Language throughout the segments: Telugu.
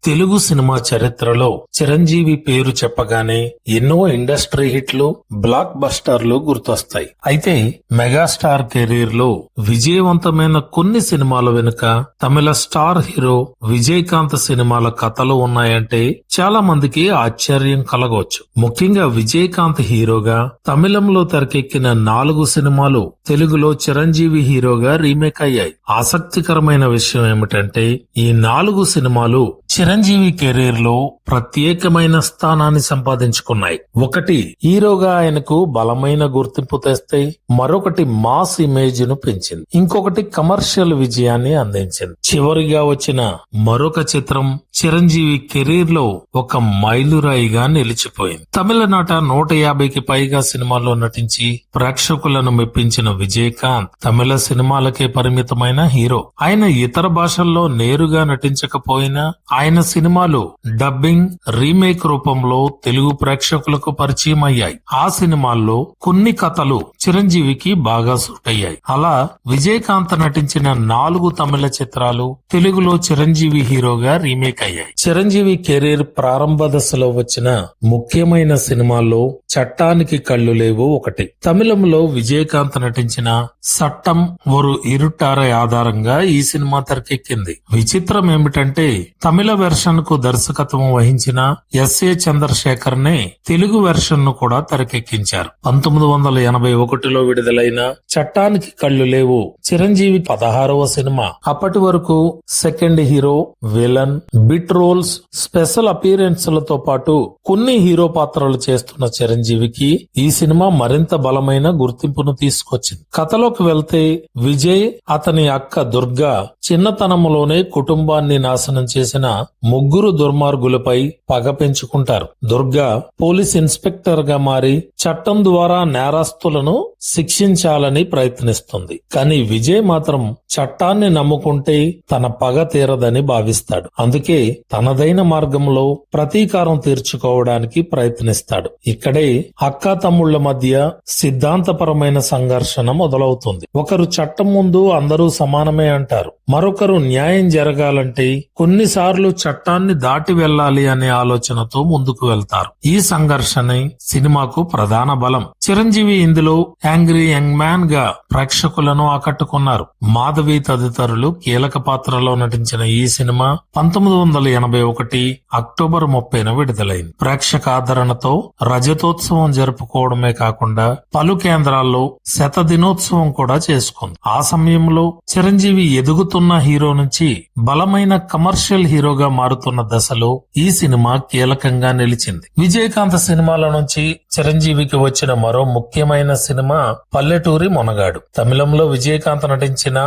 తెలుగు సినిమా చరిత్రలో చిరంజీవి పేరు చెప్పగానే ఎన్నో ఇండస్ట్రీ హిట్లు, బ్లాక్ బస్టర్లు గుర్తొస్తాయి. అయితే మెగాస్టార్ కెరీర్ లో విజయవంతమైన కొన్ని సినిమాల వెనుక తమిళ స్టార్ హీరో విజయకాంత్ సినిమాల కథలు ఉన్నాయంటే చాలా మందికి ఆశ్చర్యం కలగవచ్చు. ముఖ్యంగా విజయకాంత్ హీరోగా తమిళంలో తెరకెక్కిన 4 సినిమాలు తెలుగులో చిరంజీవి హీరోగా రీమేక్ అయ్యాయి. ఆసక్తికరమైన విషయం ఏమిటంటే ఈ 4 సినిమాలు చిరంజీవి కెరీర్ లో ప్రత్యేకమైన స్థానాన్ని సంపాదించుకున్నాయి. ఒకటి హీరోగా ఆయనకు బలమైన గుర్తింపు తెస్తే, మరొకటి మాస్ ఇమేజ్ ను పెంచింది, ఇంకొకటి కమర్షియల్ విజయాన్ని అందించింది. చివరిగా వచ్చిన మరొక చిత్రం చిరంజీవి కెరీర్ లో ఒక మైలురాయిగా నిలిచిపోయింది. తమిళనాట 150కి పైగా సినిమాల్లో నటించి ప్రేక్షకులను మెప్పించిన విజయకాంత్ తమిళ సినిమాలకే పరిమితమైన హీరో. ఆయన ఇతర భాషల్లో నేరుగా నటించకపోయినా ఆయన సినిమాలు డబ్బింగ్, రీమేక్ రూపంలో తెలుగు ప్రేక్షకులకు పరిచయం అయ్యాయి. ఆ సినిమాల్లో కొన్ని కథలు చిరంజీవికి బాగా సూట్ అయ్యాయి. అలా విజయకాంత్ నటించిన 4 తమిళ చిత్రాలు తెలుగులో చిరంజీవి హీరోగా రీమేక్ అయ్యాయి. చిరంజీవి కెరీర్ ప్రారంభ దశలో వచ్చిన ముఖ్యమైన సినిమాల్లో చట్టానికి కళ్ళు లేవు ఒకటి. తమిళంలో విజయకాంత్ నటించిన సట్టం ఒరు ఇరుట్టారై ఆధారంగా ఈ సినిమా తెరకెక్కింది. విచిత్రం ఏమిటంటే తమిళ వెర్షన్ కు దర్శకత్వం వహించిన ఎస్ఏ చంద్రశేఖర్ నే తెలుగు వెర్షన్ ను కూడా తెరకెక్కించారు. 1981లో విడుదలైన చట్టానికి కళ్ళు లేవు చిరంజీవి 16వ సినిమా. అప్పటి వరకు second hero, villain, bit roles, special appearance లతో పాటు కొన్ని హీరో పాత్రలు చేస్తున్న చిరంజీవికి ఈ సినిమా మరింత బలమైన గుర్తింపును తీసుకొచ్చింది. కథలోకి వెళ్తే విజయ్, అతని అక్క దుర్గా చిన్నతనంలోనే కుటుంబాన్ని నాశనం చేసిన 3 దుర్మార్గులపై పగ పెంచుకుంటారు. దుర్గా పోలీస్ ఇన్స్పెక్టర్ గా మారి చట్టం ద్వారా నేరస్తులను శిక్షించాలని ప్రయత్నిస్తుంది. కానీ విజయ్ మాత్రం చట్టాన్ని నమ్ముకుంటే తన పగ తీరదని భావిస్తాడు. అందుకే తనదైన మార్గంలో ప్రతీకారం తీర్చుకోవడానికి ప్రయత్నిస్తాడు. ఇక్కడే అక్కా తమ్ముళ్ల మధ్య సిద్ధాంతపరమైన సంఘర్షణ మొదలవుతుంది. ఒకరు చట్టం ముందు అందరూ సమానమే అంటారు, మరొకరు న్యాయం జరగాలంటే కొన్నిసార్లు చట్టాన్ని దాటి వెళ్లాలి అనే ఆలోచనతో ముందుకు వెళ్తారు. ఈ సంఘర్షణే సినిమాకు ప్రధాన బలం. చిరంజీవి ఇందులో యాంగ్రీ యంగ్ మ్యాన్ గా ప్రేక్షకులను ఆకట్టుకున్నారు. మాధవి తదితరులు కీలక పాత్రలో నటించిన ఈ సినిమా 1981 అక్టోబర్ 30న విడుదలైంది. ప్రేక్షక ఆదరణతో రజతోత్సవం జరుపుకోవడమే కాకుండా పలు కేంద్రాల్లో శతదినోత్సవం కూడా చేసుకుంది. ఆ సమయంలో చిరంజీవి ఎదుగుతున్న హీరో నుంచి బలమైన కమర్షియల్ హీరోగా మారుతున్న దశలో ఈ సినిమా కీలకంగా నిలిచింది. విజయకాంత్ సినిమాల నుంచి చిరంజీవికి వచ్చిన మరో ముఖ్యమైన సినిమా పల్లెటూరి మొనగాడు. తమిళంలో విజయకాంత్ నటించిన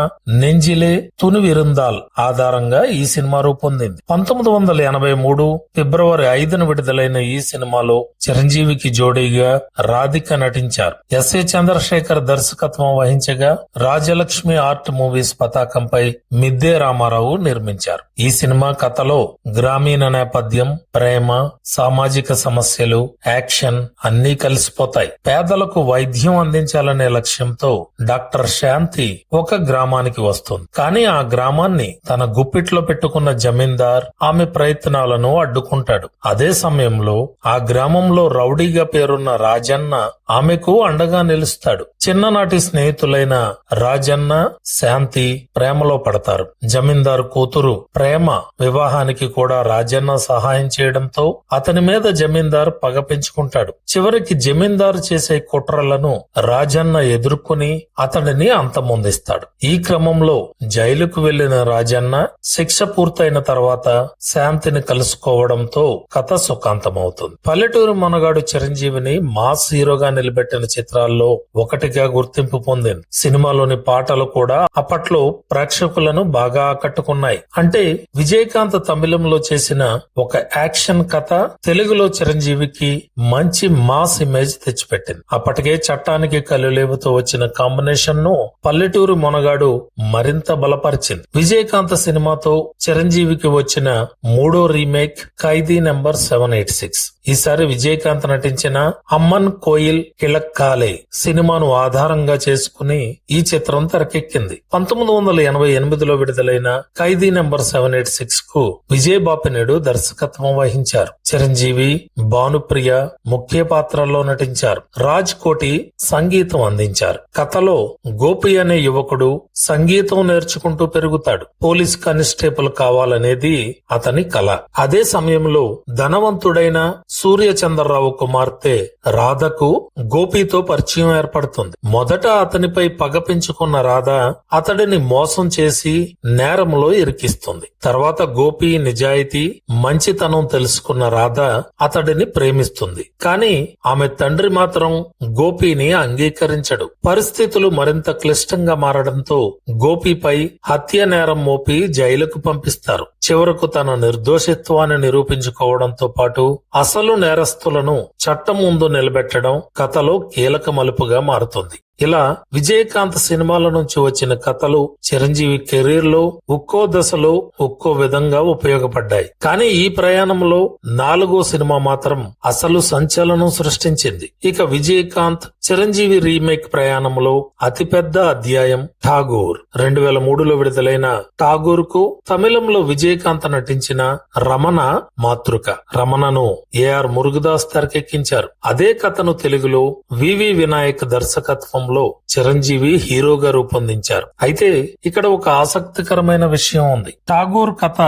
నెంజిలే తునివిరుందాల్ ఆధారంగా ఈ సినిమా రూపొందింది. 1983 ఫిబ్రవరి 5న విడుదలైన ఈ సినిమాలో చిరంజీవికి జోడీగా రాధిక నటించారు. ఎస్ఏ చంద్రశేఖర్ దర్శకత్వం వహించగా రాజలక్ష్మి ఆర్ట్ మూవీస్ పతాకంపై మిద్దే రామారావు నిర్మించారు. ఈ సినిమా కథలో గ్రామీణ నేపథ్యం, ప్రేమ, సామాజిక సమస్యలు, యాక్షన్ అన్నీ కలిసిపోతాయి. పేదలకు వైద్యం అందించాలనే లక్ష్యంతో డాక్టర్ శాంతి ఒక గ్రామానికి వస్తుంది. కానీ ఆ గ్రామాన్ని తన గుప్పిట్లో పెట్టుకున్న జమీందార్ ఆమె ప్రయత్నాలను అడ్డుకుంటాడు. అదే సమయంలో ఆ గ్రామంలో రౌడీగా పేరున్న రాజన్న ఆమెకు అండగా నిలుస్తాడు. చిన్ననాటి స్నేహితులైన రాజన్న, శాంతి ప్రేమలో పడతారు. జమీందారు కూతురు ప్రేమ వివాహానికి కూడా రాజన్న సహాయం చేయడంతో అతని మీద జమీందారు పగ పెంచుకుంటాడు. చివరికి జమీందారు చేసే కుట్రలను రాజన్న ఎదుర్కొని అతడిని అంతమొందిస్తాడు. ఈ క్రమంలో జైలుకు వెళ్లిన రాజన్న శిక్ష పూర్తయిన తర్వాత శాంతిని కలుసుకోవడంతో కథ సుఖాంతమవుతుంది. పల్లెటూరు మొనగాడు చిరంజీవిని మాస్ హీరోగా నిలబెట్టిన చిత్రాల్లో ఒకటిగా గుర్తింపు పొందింది. సినిమాలోని పాటలు కూడా అప్పట్లో ప్రేక్షకులను బాగా ఆకట్టుకున్నాయి. అంటే విజయకాంత్ తమిళంలో చేసిన ఒక యాక్షన్ కథ తెలుగులో చిరంజీవికి మంచి మాస్ ఇమేజ్ తెచ్చిపెట్టింది. అప్పటికే చట్టానికి చట్టానికి కళ్ళులేవుతో వచ్చిన కాంబినేషన్ ను పల్లెటూరు మొనగాడు మరింత బలపరిచింది. విజయకాంత్ సినిమాతో చిరంజీవికి వచ్చిన మూడో రీమేక్ ఖైదీ నెంబర్ 786. ఈసారి విజయకాంత్ నటించిన అమ్మన్ కోయిల్ కిళక్కాలే సినిమాను ఆధారంగా చేసుకుని ఈ చిత్రం తెరకెక్కింది. 1988లో విడుదలైన ఖైదీ నెంబర్ 786 కు విజయ్ బాపినేడు దర్శకత్వం వహించారు. చిరంజీవి, భానుప్రియ ముఖ్య పాత్రల్లో నటించారు. రాజ్ కోటి సంగీతం అందించారు. కథలో గోపి అనే యువకుడు సంగీతం నేర్చుకుంటూ పెరుగుతాడు. పోలీస్ కానిస్టేబుల్ కావాలనేది అతని కల. అదే సమయంలో ధనవంతుడైన సూర్యచంద్రరావు కుమార్తె రాధకు గోపితో పరిచయం ఏర్పడుతుంది. మొదట అతనిపై పగ పెంచుకున్న రాధ అతడిని మోసం చేసి నేరంలో ఇరికిస్తుంది. తర్వాత గోపి నిజాయితీ, మంచితనం తెలుసుకున్న రాధ అతడిని ప్రేమిస్తుంది. కానీ ఆమె తండ్రి మాత్రం గోపిని అంగీకరించడు. పరిస్థితులు మరింత క్లిష్టంగా మారడంతో గోపిపై హత్య నేరం మోపి జైలుకు పంపిస్తారు. చివరకు తన నిర్దోషిత్వాన్ని నిరూపించుకోవడంతో పాటు అసలు నేరస్తులను చట్టం ముందు నిలబెట్టడం కథలో కీలక మలుపుగా మారుతుంది. ఇలా విజయకాంత్ సినిమాల నుంచి వచ్చిన కథలు చిరంజీవి కెరీర్ లో ఒక్కో దశలో ఒక్కో విధంగా ఉపయోగపడ్డాయి. కానీ ఈ ప్రయాణంలో 4వ సినిమా మాత్రం అసలు సంచలనం సృష్టించింది. ఇక విజయకాంత్ చిరంజీవి రీమేక్ ప్రయాణంలో అతిపెద్ద అధ్యాయం ఠాగూర్. 2003లో విడుదలైన ఠాగూర్ కు తమిళంలో విజయకాంత్ నటించిన రమణ మాతృక. రమణను ఏఆర్ మురుగదాస్ తెరకెక్కించారు. అదే కథను తెలుగులో వివి వినాయక్ దర్శకత్వం చిరంజీవి హీరోగా రూపొందించారు. అయితే ఇక్కడ ఒక ఆసక్తికరమైన విషయం ఉంది. ఠాగూర్ కథ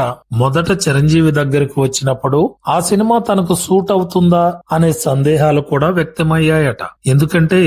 మొదట చిరంజీవి దగ్గరికి వచ్చినప్పుడు ఆ సినిమా తనకు సూట్ అవుతుందా అనే సందేహాలు కూడా వ్యక్తమయ్యాయట. ఎందుకంటే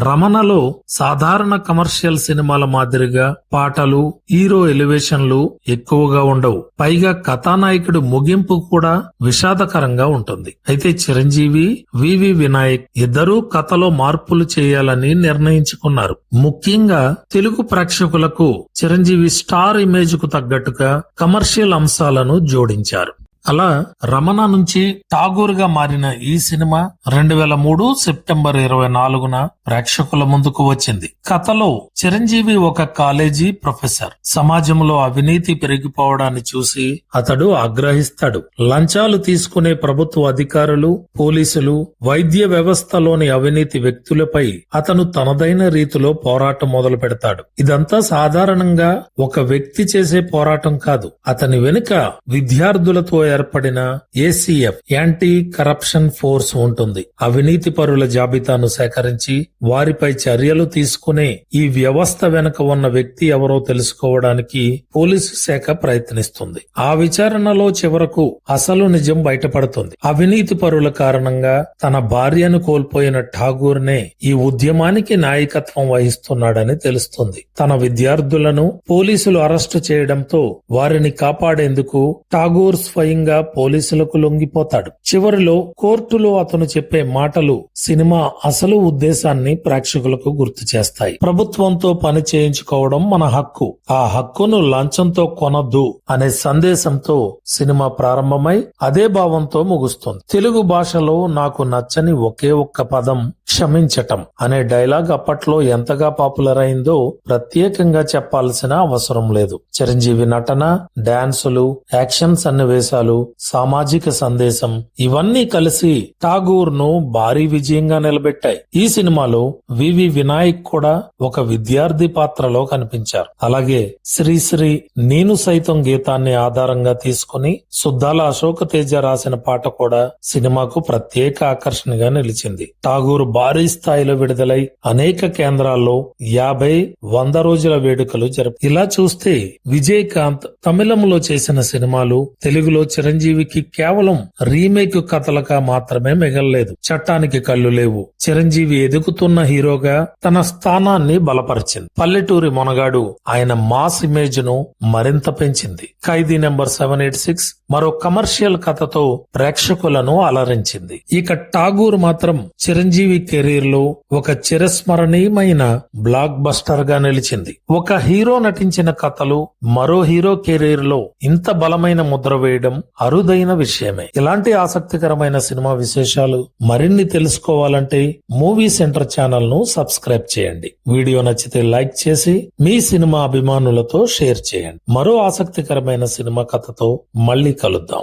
రమణలో సాధారణ కమర్షియల్ సినిమాల మాదిరిగా పాటలు, హీరో ఎలివేషన్లు ఎక్కువగా ఉండవు. పైగా కథానాయకుడు ముగింపు కూడా విషాదకరంగా ఉంటుంది. అయితే చిరంజీవి, వివి వినాయక్ ఇద్దరూ కథలో మార్పులు చేయాలని నిర్ణయించుకున్నారు. ముఖ్యంగా తెలుగు ప్రేక్షకులకు చిరంజీవి స్టార్ ఇమేజ్ కు తగ్గట్టుగా కమర్షియల్ అంశాలను జోడించారు. అలా రమణ నుంచి ఠాగూర్ గా మారిన ఈ సినిమా 2003 సెప్టెంబర్ 24న ప్రేక్షకుల ముందుకు వచ్చింది. కథలో చిరంజీవి ఒక కాలేజీ ప్రొఫెసర్. సమాజంలో అవినీతి పెరిగిపోవడాన్ని చూసి అతడు ఆగ్రహిస్తాడు. లంచాలు తీసుకునే ప్రభుత్వ అధికారులు, పోలీసులు, వైద్య వ్యవస్థలోని అవినీతి వ్యక్తులపై అతను తనదైన రీతిలో పోరాటం మొదలు పెడతాడు. ఇదంతా సాధారణంగా ఒక వ్యక్తి చేసే పోరాటం కాదు. అతని వెనుక విద్యార్థులతో ఏర్పడిన ఏసీఎఫ్ యాంటీ కరప్షన్ ఫోర్స్ ఉంటుంది. అవినీతి పరుల జాబితాను సేకరించి వారిపై చర్యలు తీసుకునే ఈ వ్యవస్థ వెనుక ఉన్న వ్యక్తి ఎవరో తెలుసుకోవడానికి పోలీసు శాఖ ప్రయత్నిస్తుంది. ఆ విచారణలో చివరకు అసలు నిజం బయటపడుతుంది. అవినీతి పరుల కారణంగా తన భార్యను కోల్పోయిన ఠాగూర్ నే ఈ ఉద్యమానికి నాయకత్వం వహిస్తున్నాడని తెలుస్తుంది. తన విద్యార్థులను పోలీసులు అరెస్టు చేయడంతో వారిని కాపాడేందుకు ఠాగూర్ స్వయంగా పోలీసులకు లొంగిపోతాడు. చివరిలో కోర్టులో అతను చెప్పే మాటలు సినిమా అసలు ఉద్దేశాన్ని ప్రేక్షకులకు గుర్తు చేస్తాయి. ప్రభుత్వంతో పని చేయించుకోవడం మన హక్కు, ఆ హక్కును లంచంతో కొనొద్దు అనే సందేశంతో సినిమా ప్రారంభమై అదే భావంతో ముగుస్తుంది. తెలుగు భాషలో నాకు నచ్చని ఒకే ఒక్క పదం క్షమించటం అనే డైలాగ్ అప్పట్లో ఎంతగా పాపులర్ అయిందో ప్రత్యేకంగా చెప్పాల్సిన అవసరం లేదు. చిరంజీవి నటన, డాన్సులు, యాక్షన్ సన్నివేశాలు, సామాజిక సందేశం ఇవన్నీ కలిసి ఠాగూర్ ను భారీ విజయంగా నిలబెట్టాయి. ఈ సినిమాలో వివి వినాయక్ కూడా ఒక విద్యార్థి పాత్రలో కనిపించారు. అలాగే శ్రీశ్రీ నేను సైతం గీతాన్ని ఆధారంగా తీసుకుని సుద్దాల అశోక తేజ రాసిన పాట కూడా సినిమాకు ప్రత్యేక ఆకర్షణగా నిలిచింది. ఠాగూర్ భారీ స్థాయిలో విడుదలై అనేక కేంద్రాల్లో 50-100 రోజుల వేడుకలు జరిపారు. ఇలా చూస్తే విజయకాంత్ తమిళంలో చేసిన సినిమాలు తెలుగులో చిరంజీవికి కేవలం రీమేక్ కథలుగా మాత్రమే మిగలలేదు. చట్టానికి కళ్ళు లేవు చిరంజీవి ఎదుగుతున్న హీరోగా తన స్థానాన్ని బలపరిచింది. పల్లెటూరి మొనగాడు ఆయన మాస్ ఇమేజ్ ను మరింత పెంచింది. ఖైదీ నెంబర్ 786 మరో కమర్షియల్ కథతో ప్రేక్షకులను అలరించింది. ఇక ఠాగూర్ మాత్రం చిరంజీవి కెరీర్ లో ఒక చిరస్మరణీయమైన బ్లాక్ బస్టర్ గా నిలిచింది. ఒక హీరో నటించిన కథలు మరో హీరో కెరీర్ లో ఇంత బలమైన ముద్ర వేయడం అరుదైన విషయమే. ఇలాంటి ఆసక్తికరమైన సినిమా విశేషాలు మరిన్ని తెలుసుకోవాలంటే మూవీ సెంటర్ ఛానల్ ను సబ్స్క్రైబ్ చేయండి. వీడియో నచ్చితే లైక్ చేసి మీ సినిమా అభిమానులతో షేర్ చేయండి. మరో ఆసక్తికరమైన సినిమా కథతో మళ్ళీ కలుద్దాం.